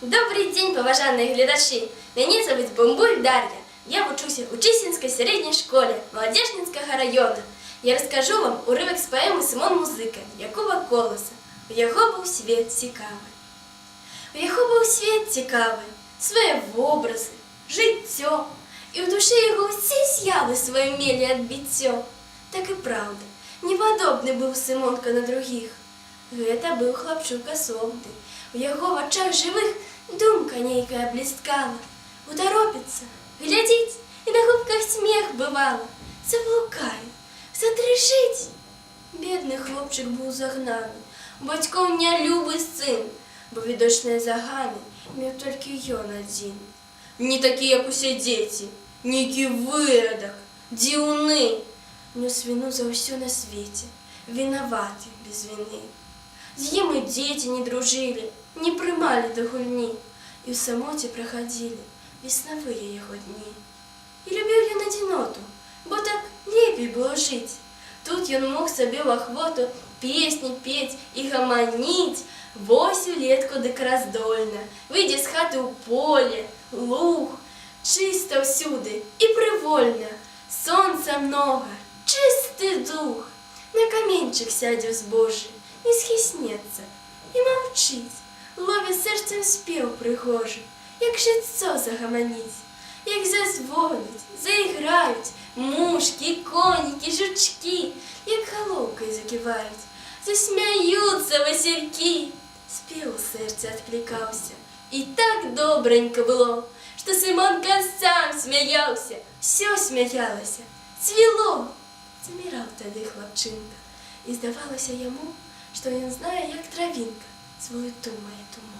Добрий день, поважані глядачі! Мене звуть Бомбуль Дар'я. Я вчуся у Чисінській середній школі Молодежнинського району. Я розкажу вам уривок з поеми «Симон Музика» Якова Колеса. У його був світ цікавий. У його був світ цікавий, свої образи, життя. І в душі його всі з'яли свої мілі відбиття. Так і правда, неподобний був Симонко на других. Гэта був хлопчук особний. У його в очах живих думка нейкая блискала. Уторопиться, глядіть, і на губках сміх бивало. Заблукає, задрижить. Бідний хлопчик був загнаний, батьков нелюбий син, бо відочне загани міг тільки ён один. Не такі, як усі діти, ніякий виродок, діуни. Нес вину за все на світі, виноваты без вини. З ним і діти не дружили, не приймали до гульні, і в самоті проходили весновые його дні. І любив він одиноту, бо так лепей було жить. Тут він мог собі в охвоту пісні петь і гомонить, 8 лет кудик раздольно, вийдя з хати у поле, луг, чисто всюди і привольно, сонця много, чистий дух. На камінчик сядь збожий, не схиснеться і мовчить, ловить серцем спів пригожий, як життя загомонить, як зазвонить, заіграють мушки, коніки, жучки, як головкою закивають, засміються васильки. Спів у серці відкликався, і так добренько було, що Симонка сам сміявся, все сміялося, цвіло. Замирав тоді хлопчинка, і здавалося йому, що він знає, як травинка, свою думає думу.